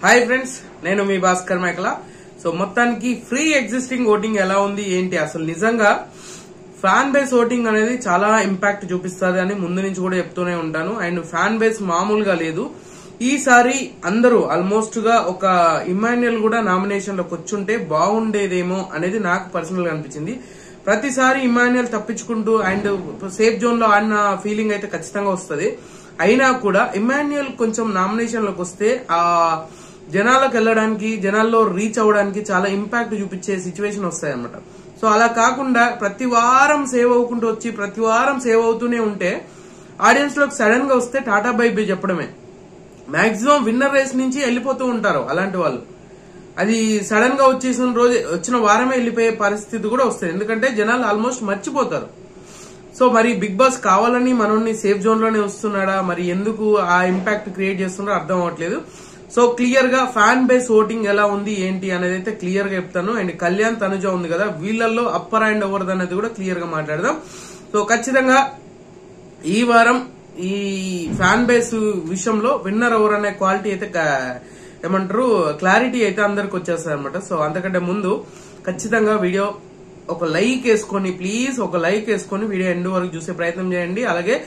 Hi friends, నేను మీ భాస్కర్ మేకల. So మొత్తానికి ఫ్రీ ఎగ్జిస్టింగ్ ఓటింగ్ ఎలా ఉంది ఏంటి, అసలు నిజంగా ఫ్యాన్ బేస్ ఓటింగ్ అనేది చాలా ఇంపాక్ట్ చూపిస్తుంది అని ముందు నుంచి కూడా చెప్తూనే ఉంటాను. అండ్ ఫ్యాన్ బేస్ మామూలుగా లేదు. ఈసారి అందరూ ఆల్మోస్ట్ గా ఒక ఇమాన్యుయల్ కూడా నామినేషన్ లోకి వచ్చుంటే బాగుండేదేమో అనేది నాకు పర్సనల్ గా అనిపించింది. ప్రతిసారి ఇమాన్యుయల్ తప్పించుకుంటూ అండ్ సేఫ్ జోన్ లో ఆడిన ఫీలింగ్ అయితే ఖచ్చితంగా వస్తుంది. అయినా కూడా ఇమాన్యుయల్ కొంచెం నామినేషన్ లోకి వస్తే ఆ జనాలకు వెళ్ళడానికి, జనాల్లో రీచ్ అవ్వడానికి చాలా ఇంపాక్ట్ చూపించే సిచ్యువేషన్ వస్తాయి అన్నమాట. సో అలా కాకుండా ప్రతి వారం సేవ్ అవ్వకుంటూ వచ్చి ప్రతి వారం సేవ్ అవుతూనే ఉంటే ఆడియన్స్ లోకి సడన్ గా వస్తే టాటా బై బై చెప్పడమే. మాక్సిమం విన్నర్ రేస్ నుంచి వెళ్ళిపోతూ ఉంటారు అలాంటి వాళ్ళు. అది సడన్ గా వచ్చేసిన రోజు వచ్చిన వారమే వెళ్ళిపోయే పరిస్థితి కూడా వస్తుంది. ఎందుకంటే జనాలు ఆల్మోస్ట్ మర్చిపోతారు. సో మరి బిగ్ బాస్ కావాలని మనల్ని సేఫ్ జోన్ లోనే వస్తున్నాడా, మరి ఎందుకు ఆ ఇంపాక్ట్ క్రియేట్ చేస్తున్నాడో అర్థం అవ్వట్లేదు. సో క్లియర్ గా ఫ్యాన్ బేస్ ఓటింగ్ ఎలా ఉంది ఏంటి అనేది అయితే క్లియర్ గా చెప్తాను. అండ్ కళ్యాణ్, తనుజ ఉంది కదా, వీళ్ళల్లో అప్పర్ అండ్ ఓవర్ అనేది కూడా క్లియర్ గా మాట్లాడదాం. సో ఖచ్చితంగా ఈ వారం ఈ ఫ్యాన్ బేస్ విషయంలో విన్నర్ ఎవరు అనే క్వాలిటీ అయితే ఏమంటారు క్లారిటీ అయితే అందరికి వచ్చేస్తుంది అనమాట. సో అంతకంటే ముందు ఖచ్చితంగా వీడియో ఒక లైక్ వేసుకొని, ప్లీజ్ ఒక లైక్ వేసుకొని వీడియో ఎండ్ వరకు చూసే ప్రయత్నం చేయండి. అలాగే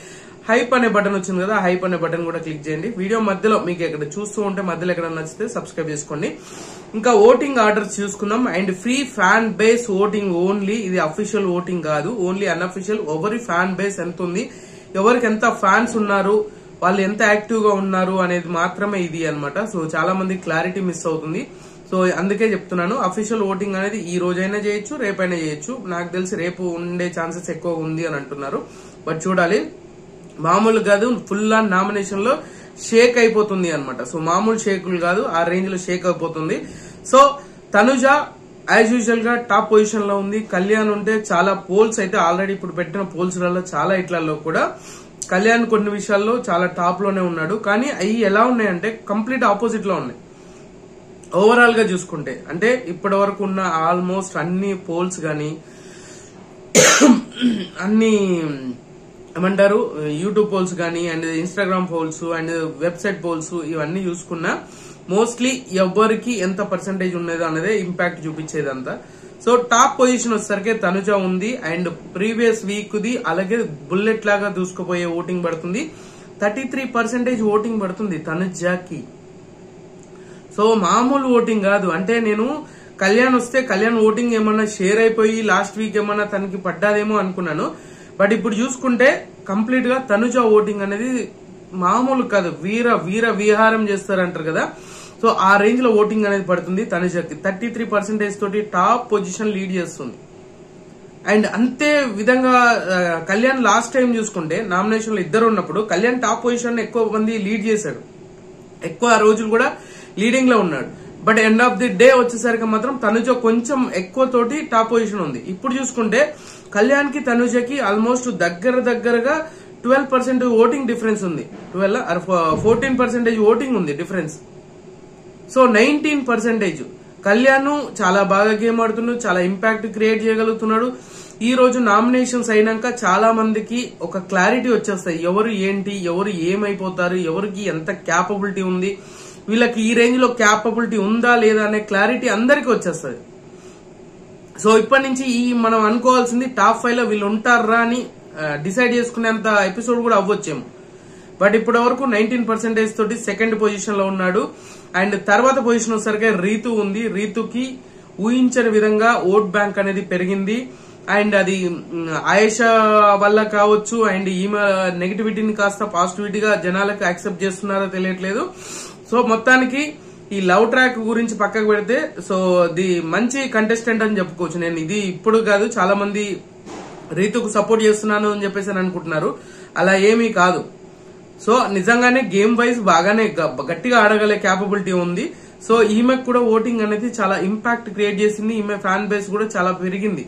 హైప్ అనే బటన్ వచ్చింది కదా, హైప్ అనే బటన్ కూడా క్లిక్ చేయండి. వీడియో మధ్యలో మీకు ఎక్కడ చూస్తూ ఉంటే మధ్యలో ఎక్కడ నచ్చితే సబ్స్క్రైబ్ చేసుకోండి. ఇంకా ఓటింగ్ ఆర్డర్స్ చూసుకుందాం. And free fan base voting only, ఇది అఫీషియల్ ఓటింగ్ కాదు, ఓన్లీ అన్అఫీషియల్. ఎవరి ఫ్యాన్ బేస్ ఎంత ఉంది, ఎవరికి ఎంత ఫ్యాన్స్ ఉన్నారు, వాళ్ళు ఎంత యాక్టివ్ గా ఉన్నారు అనేది మాత్రమే ఇది అన్నమాట. సో చాలా మంది క్లారిటీ మిస్ అవుతుంది. సో అందుకే చెప్తున్నాను, అఫీషియల్ ఓటింగ్ అనేది ఈ రోజైనా చేయొచ్చు, రేపైనా చేయొచ్చు. నాకు తెలిసి రేపు ఉండే ఛాన్సెస్ ఎక్కువ ఉంది అని అంటున్నారు. బట్ చూడాలి. మామూలు కాదు, ఫుల్ ఆన్ నామినేషన్ లో షేక్ అయిపోతుంది అనమాట. సో మామూలు షేకులు కాదు, ఆ రేంజ్ లో షేక్ అయిపోతుంది. సో తనుజ యాజ్ యూజువల్ గా టాప్ పొజిషన్ లో ఉంది. కళ్యాణ్ ఉంటే చాలా పోల్స్ అయితే ఆల్రెడీ ఇప్పుడు పెట్టిన పోల్స్ లలో చాలా ఇట్లలో కూడా కళ్యాణ్ కొన్ని విషయాల్లో చాలా టాప్ లోనే ఉన్నాడు. కానీ అవి ఎలా ఉన్నాయంటే కంప్లీట్ ఆపోజిట్ లో ఉన్నాయి ఓవరాల్ గా చూసుకుంటే. అంటే ఇప్పటి వరకు ఉన్న ఆల్మోస్ట్ అన్ని పోల్స్ గానీ, అన్ని ఏమంటారు యూట్యూబ్ పోల్స్ గానీ, and Instagram polls and website polls, ఇవన్నీ చూసుకున్నా మోస్ట్లీ ఎవరికి ఎంత పర్సెంటేజ్ ఉన్నదో అనేది ఇంపాక్ట్ చూపించేదంతా. సో టాప్ పొజిషన్ వచ్చేసరికి తనుజ ఉంది. అండ్ ప్రీవియస్ వీక్ ది అలాగే బుల్లెట్ లాగా దూసుకుపోయే ఓటింగ్ పడుతుంది. 33% ఓటింగ్ పడుతుంది తనుజకి. సో మామూలు ఓటింగ్ కాదు. అంటే నేను కళ్యాణ్ వస్తే కళ్యాణ్ ఓటింగ్ ఏమన్నా షేర్ అయిపోయి లాస్ట్ వీక్ ఏమన్నా తనకి పడ్డాదేమో అనుకున్నాను. బట్ ఇప్పుడు చూసుకుంటే కంప్లీట్ గా తనుజ ఓటింగ్ అనేది మామూలు కాదు, వీర వీర విహారం చేస్తారంటారు కదా. సో ఆ రేంజ్ లో ఓటింగ్ అనేది పడుతుంది తనుజకి. 33% తోటి టాప్ పొజిషన్ లీడ్ చేస్తుంది. అండ్ అంతే విధంగా కళ్యాణ్ లాస్ట్ టైం చూసుకుంటే నామినేషన్ లో ఇద్దరు ఉన్నప్పుడు కళ్యాణ్ టాప్ పొజిషన్ ఎక్కువ మంది లీడ్ చేశాడు, ఎక్కువ రోజులు కూడా లీడింగ్ లో ఉన్నాడు. But end of the day వచ్చేసరికి మాత్రం తనుజ కొంచెం ఎక్కువ తోటి టాప్ పొజిషన్ ఉంది. ఇప్పుడు చూసుకుంటే కళ్యాణ్ కి తనుజకి ఆల్మోస్ట్ దగ్గరగా 12% ఓటింగ్ డిఫరెన్స్ ఉంది. 14% ఓటింగ్ ఉంది డిఫరెన్స్. సో 19% కళ్యాణ్ చాలా బాగా గేమ్ ఆడుతున్నాడు, చాలా ఇంపాక్ట్ క్రియేట్ చేయగలుగుతున్నాడు. ఈ రోజు నామినేషన్స్ అయినాక చాలా మందికి ఒక క్లారిటీ వచ్చేస్తాయి, ఎవరు ఏంటి, ఎవరు ఏమైపోతారు, ఎవరికి ఎంత క్యాపబిలిటీ ఉంది, వీళ్ళకి ఈ రేంజ్ లో క్యాపబిలిటీ ఉందా లేదా అనే క్లారిటీ అందరికి వచ్చేస్తుంది. సో ఇప్పటి నుంచి ఈ మనం అనుకోవాల్సింది టాప్ 5 లో వీళ్ళు ఉంటారా అని డిసైడ్ చేసుకునేంత ఎపిసోడ్ కూడా అవ్వచ్చేమో. బట్ ఇప్పటి వరకు 19% తోటి సెకండ్ పొజిషన్ లో ఉన్నాడు. అండ్ తర్వాత పొజిషన్ వచ్చేసరికి రీతు ఉంది. రీతుకి ఊహించని విధంగా ఓట్ బ్యాంక్ అనేది పెరిగింది. అండ్ అది ఆయేషా వల్ల కావచ్చు, అండ్ ఈమె నెగిటివిటీని కాస్త పాజిటివిటీగా జనాలకు యాక్సెప్ట్ చేస్తున్నారో తెలియట్లేదు. సో మొత్తానికి ఈ లవ్ ట్రాక్ గురించి పక్కకు పెడితే సో ఇది మంచి కంటెస్టెంట్ అని చెప్పుకోవచ్చు. నేను ఇది ఇప్పుడు కాదు, చాలా మంది రీతుకు సపోర్ట్ చేస్తున్నాను అని చెప్పేసి అనుకుంటున్నారు. అలా ఏమీ కాదు. సో నిజంగానే గేమ్ వైజ్ బాగానే గట్టిగా ఆడగలే క్యాపబిలిటీ ఉంది. సో ఈమెకు కూడా ఓటింగ్ అనేది చాలా ఇంపాక్ట్ క్రియేట్ చేసింది. ఈమె ఫ్యాన్ బేస్ కూడా చాలా పెరిగింది.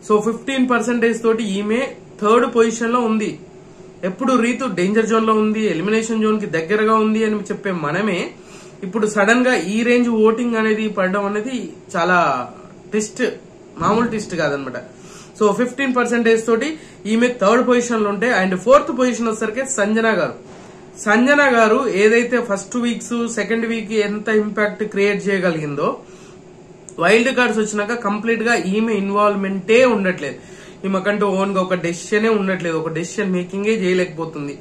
సో 15% తోటి ఈమె థర్డ్ పొజిషన్ లో ఉంది. ఎప్పుడు రీతు డేంజర్ జోన్ లో ఉంది, ఎలిమినేషన్ జోన్ కి దగ్గరగా ఉంది అని చెప్పే మనమే ఇప్పుడు సడన్ గా ఈ రేంజ్ ఓటింగ్ అనేది పడడం అనేది చాలా ట్విస్ట్, మామూలు ట్విస్ట్ కాదనమాట. సో 15% తోటి ఈమె థర్డ్ పొజిషన్ లో ఉంటే, అండ్ ఫోర్త్ పొజిషన్ వచ్చేసరికి సంజన గారు. సంజన గారు ఏదైతే ఫస్ట్ వీక్స్ సెకండ్ వీక్ ఎంత ఇంపాక్ట్ క్రియేట్ చేయగలిగిందో వైల్డ్ కార్డ్స్ వచ్చినాక కంప్లీట్ గా ఈమె ఇన్వాల్వ్మెంటే ఉండట్లేదు. ఈమెకంటూ ఓన్ గా ఒక డెసిషనే ఉండట్లేదు, ఒక డెసిషన్ మేకింగే చేయలేకపోతుంది.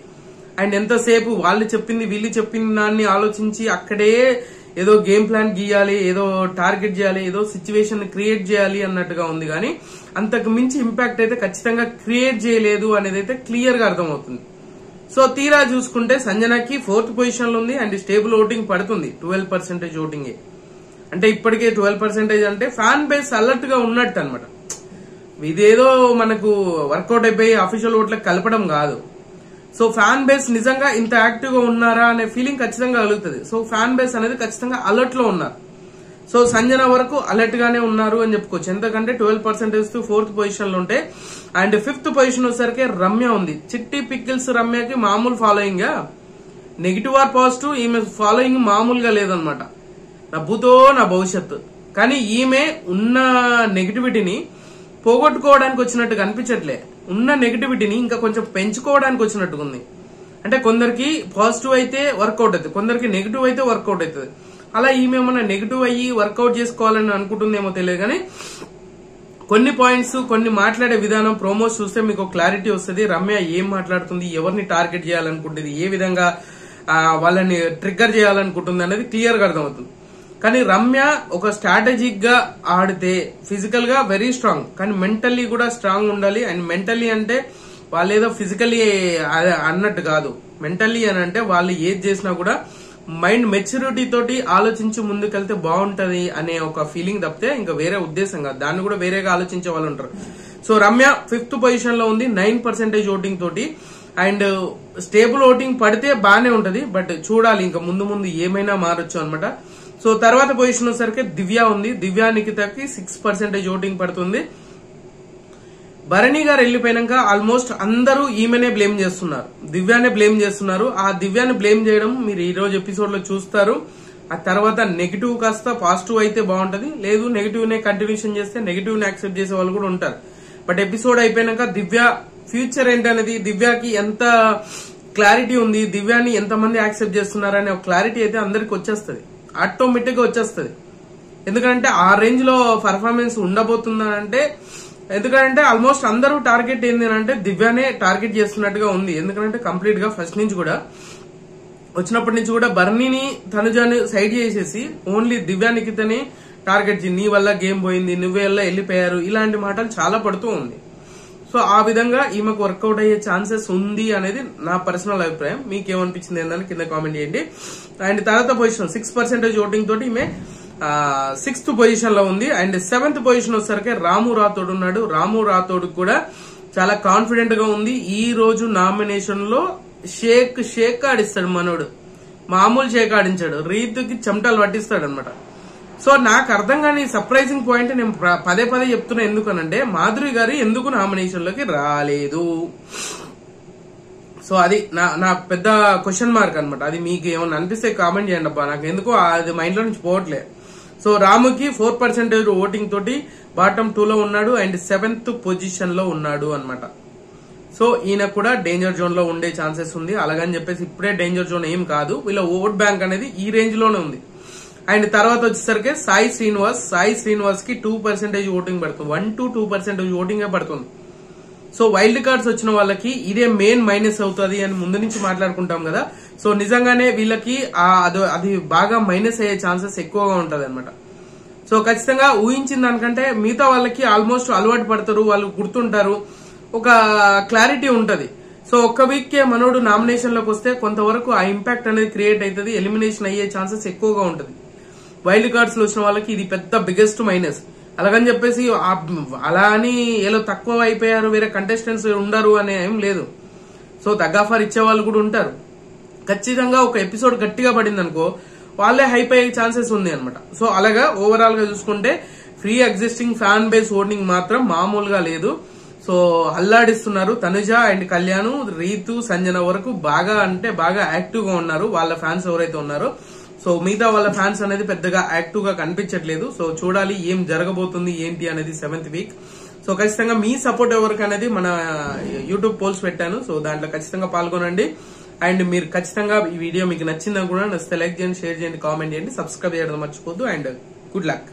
అండ్ ఎంతసేపు వాళ్ళు చెప్పింది వీళ్ళు చెప్పిన దాన్ని ఆలోచించి అక్కడే ఏదో గేమ్ ప్లాన్ గీయాలి, ఏదో టార్గెట్ చేయాలి, ఏదో సిచ్యువేషన్ క్రియేట్ చేయాలి అన్నట్టుగా ఉంది. కానీ అంతకు మించి ఇంపాక్ట్ అయితే ఖచ్చితంగా క్రియేట్ చేయలేదు అనేది అయితే క్లియర్ గా అర్థమవుతుంది. సో తీరా చూసుకుంటే సంజనకి 4th పొజిషన్ లో ఉంది అండ్ స్టేబుల్ ఓటింగ్ పడుతుంది, 12% ఓటింగ్. అంటే ఇప్పటికే 12% అంటే ఫ్యాన్ బేస్ అలర్ట్ గా ఉన్నట్టు అనమాట. ఇదేదో మనకు వర్కౌట్ అయిపోయి అఫీషియల్ ఓట్లకు కలపడం కాదు. సో ఫ్యాన్ బేస్ నిజంగా ఇంత యాక్టివ్ గా ఉన్నారా అనే ఫీలింగ్ ఖచ్చితంగా కలుగుతుంది. సో ఫ్యాన్ బేస్ అనేది ఖచ్చితంగా అలర్ట్ లో ఉన్నారు. సో సంజన వరకు అలర్ట్ గానే ఉన్నారు అని చెప్పుకోవచ్చు. ఎందుకంటే 12% 4th పొజిషన్ లో ఉంటే అండ్ 5th పొజిషన్ వచ్చేసరికి రమ్య ఉంది. చిట్టి పిక్కిల్స్ రమ్యకి మామూలు ఫాలోయింగ్, నెగిటివ్ ఆర్ పాజిటివ్ ఈమె ఫాలోయింగ్ మామూలుగా లేదనమాట. నా భూతో నా భవిష్యత్తు. కానీ ఈమె ఉన్న నెగిటివిటీని పోగొట్టుకోవడానికి వచ్చినట్టుగా అనిపించట్లే, ఉన్న నెగిటివిటీని ఇంకా కొంచెం పెంచుకోవడానికి వచ్చినట్టుగా ఉంది. అంటే కొందరికి పాజిటివ్ అయితే వర్కౌట్ అవుతుంది, కొందరికి నెగిటివ్ అయితే వర్కౌట్ అవుతుంది. అలా ఈమె ఏమన్నా నెగిటివ్ అయ్యి వర్కౌట్ చేసుకోవాలని అనుకుంటుందేమో తెలియదు. కానీ కొన్ని పాయింట్స్, కొన్ని మాట్లాడే విధానం, ప్రోమోస్ చూస్తే మీకు క్లారిటీ వస్తుంది. రమ్య ఏం మాట్లాడుతుంది, ఎవరిని టార్గెట్ చేయాలనుకుంటుంది, ఏ విధంగా వాళ్ళని ట్రిగ్గర్ చేయాలనుకుంటుంది అనేది క్లియర్ గా అర్థమవుతుంది. కానీ రమ్య ఒక స్ట్రాటజిక్ గా ఆడితే ఫిజికల్ గా వెరీ స్ట్రాంగ్, కానీ మెంటల్లీ కూడా స్ట్రాంగ్ ఉండాలి. అండ్ మెంటల్లీ అంటే వాళ్ళు ఏదో ఫిజికల్లీ అన్నట్టు కాదు. మెంటల్లీ అని అంటే వాళ్ళు ఏది చేసినా కూడా మైండ్ మెచ్యూరిటీ తోటి ఆలోచించి ముందుకెళ్తే బాగుంటది అనే ఒక ఫీలింగ్ తప్పితే ఇంకా వేరే ఉద్దేశం కాదు. దాన్ని కూడా వేరేగా ఆలోచించే వాళ్ళు ఉంటారు. సో రమ్య 5th పొజిషన్ లో ఉంది 9% ఓటింగ్ తోటి. అండ్ స్టేబుల్ ఓటింగ్ పడితే బానే ఉంటది, బట్ చూడాలి ఇంకా ముందు ముందు ఏమైనా మారొచ్చు అనమాట. సో తర్వాత పొజిషన్ వచ్చేసరికి దివ్య ఉంది. దివ్య నిఖితకి 6% ఓటింగ్ పడుతుంది. భరణి గారు వెళ్లిపోయినాక ఆల్మోస్ట్ అందరూ ఈమెనే బ్లేమ్ చేస్తున్నారు, దివ్యానే బ్లేమ్ చేస్తున్నారు. ఆ దివ్యాన్ని బ్లేమ్ చేయడం మీరు ఈ రోజు ఎపిసోడ్ లో చూస్తారు. ఆ తర్వాత నెగిటివ్ కాస్త పాజిటివ్ అయితే బాగుంటది, లేదు నెగిటివ్ నే కంటిన్యూషన్ చేస్తే నెగిటివ్ ని యాక్సెప్ట్ చేసే వాళ్ళు కూడా ఉంటారు. బట్ ఎపిసోడ్ అయిపోయినాక దివ్య ఫ్యూచర్ ఏంటనేది, దివ్యకి ఎంత క్లారిటీ ఉంది, దివ్యాని ఎంతమంది యాక్సెప్ట్ చేస్తున్నారు అనే ఒక క్లారిటీ అయితే అందరికి వచ్చేస్తుంది, ఆటోమేటిక్ గా వచ్చేస్తుంది. ఎందుకంటే ఆ రేంజ్ లో పర్ఫార్మెన్స్ ఉండబోతుందంటే, ఎందుకంటే ఆల్మోస్ట్ అందరూ టార్గెట్ ఏంది అంటే దివ్యానే టార్గెట్ చేస్తున్నట్టుగా ఉంది. ఎందుకంటే కంప్లీట్ గా ఫస్ట్ నుంచి కూడా వచ్చినప్పటి నుంచి కూడా బర్నీని తనుజాని సైడ్ చేసేసి ఓన్లీ దివ్యా నిఖితని టార్గెట్ చేసి నీ వల్ల గేమ్ పోయింది, నువ్వే వల్ల వెళ్ళిపోయారు, ఇలాంటి మాటలు చాలా పడుతూ ఉంది. సో ఆ విధంగా ఈమెకు వర్కౌట్ అయ్యే ఛాన్సెస్ ఉంది అనేది నా పర్సనల్ అభిప్రాయం. మీకేమనిపించింది ఏందని కింద కామెంట్ చేయండి. అండ్ తర్వాత పొజిషన్ 6% ఓటింగ్ తోటి ఈమె 6th పొజిషన్ లో ఉంది. అండ్ 7th పొజిషన్ వచ్చేసరికి రాము రాథోడ్ ఉన్నాడు. రాము రాథోడ్ కూడా చాలా కాన్ఫిడెంట్ గా ఉంది. ఈ రోజు నామినేషన్ లో షేక్ ఆడిస్తాడు మనోడు, మామూలు షేక్ ఆడించాడు, రీతుకి చెమటలు పట్టిస్తాడు అనమాట. సో నాకు అర్థం కాని సర్ప్రైజింగ్ పాయింట్ నేను పదే పదే చెప్తున్నా. ఎందుకనంటే మాధురి గారు ఎందుకు నామినేషన్ లోకి రాలేదు? సో అది నా పెద్ద క్వశ్చన్ మార్క్ అనమాట. అది మీకు ఏమన్నా అనిపిస్తే కామెంట్ చేయండి అబ్బా, నాకు ఎందుకో అది మైండ్ లో నుంచి పోవట్లే. సో రాముకి 4% ఓటింగ్ తోటి బాటమ్ 2 లో ఉన్నాడు అండ్ 7th పొజిషన్ లో ఉన్నాడు అనమాట. సో ఈయన కూడా డేంజర్ జోన్ లో ఉండే ఛాన్సెస్ ఉంది. అలాగని చెప్పేసి ఇప్పుడే డేంజర్ జోన్ ఏం కాదు, వీళ్ళ ఓట్ బ్యాంక్ అనేది ఈ రేంజ్ లోనే ఉంది. అండ్ తర్వాత వచ్చేసరికి సాయి శ్రీనివాస్ కి 2% ఓటింగ్ పడుతుంది, 1 to 2% ఓటింగ్ పడుతుంది. సో వైల్డ్ కార్డ్స్ వచ్చిన వాళ్ళకి ఇదే మెయిన్ మైనస్ అవుతుంది అని ముందు నుంచి మాట్లాడుకుంటాం కదా. సో నిజంగానే వీళ్ళకి అది బాగా మైనస్ అయ్యే ఛాన్సెస్ ఎక్కువగా ఉంటది అనమాట. సో ఖచ్చితంగా ఊహించిన దానికంటే మిగతా వాళ్ళకి ఆల్మోస్ట్ అలవాటు పడతారు, వాళ్ళు గుర్తుంటారు, ఒక క్లారిటీ ఉంటది. సో ఒక్క వీక్ కే మనోడు నామినేషన్ లోకి వస్తే కొంతవరకు ఆ ఇంపాక్ట్ అనేది క్రియేట్ అవుతుంది, ఎలిమినేషన్ అయ్యే ఛాన్సెస్ ఎక్కువగా ఉంటది. వైల్డ్ కార్డ్స్ లో వచ్చిన వాళ్ళకి ఇది పెద్ద బిగ్గెస్ట్ మైనస్. అలాగని చెప్పేసి అలా అని ఏదో తక్కువ అయిపోయారు, వేరే కంటెస్టెంట్స్ ఉండరు అనే ఏం లేదు. సో తగ్గాఫర్ ఇచ్చే వాళ్ళు కూడా ఉంటారు. ఖచ్చితంగా ఒక ఎపిసోడ్ గట్టిగా పడింది అనుకో వాళ్ళే హైప్ అయ్యే ఛాన్సెస్ ఉంది అనమాట. సో అలాగా ఓవరాల్ గా చూసుకుంటే free existing fan base voting మాత్రం మామూలుగా లేదు. సో అల్లాడిస్తున్నారు. తనుజ అండ్ కళ్యాణ్, రీతు, సంజన వరకు బాగా అంటే బాగా యాక్టివ్ గా ఉన్నారు వాళ్ళ ఫ్యాన్స్ ఎవరైతే ఉన్నారో. సో మిగతా వాళ్ళ ఫ్యాన్స్ అనేది పెద్దగా యాక్టివ్ గా కనిపించట్లేదు. సో చూడాలి ఏం జరగబోతుంది ఏంటి అనేది 7th వీక్. సో ఖచ్చితంగా మీ సపోర్ట్ ఎవరికి అనేది మన యూట్యూబ్ పోల్స్ పెట్టాను. సో దాంట్లో ఖచ్చితంగా పాల్గొనండి. అండ్ మీరు ఖచ్చితంగా ఈ వీడియో మీకు నచ్చిందా కూడా నచ్చితే లైక్ చేయండి, షేర్ చేయండి, కామెంట్ చేయండి, సబ్స్క్రైబ్ చేయడం మర్చిపోద్దు. And good luck.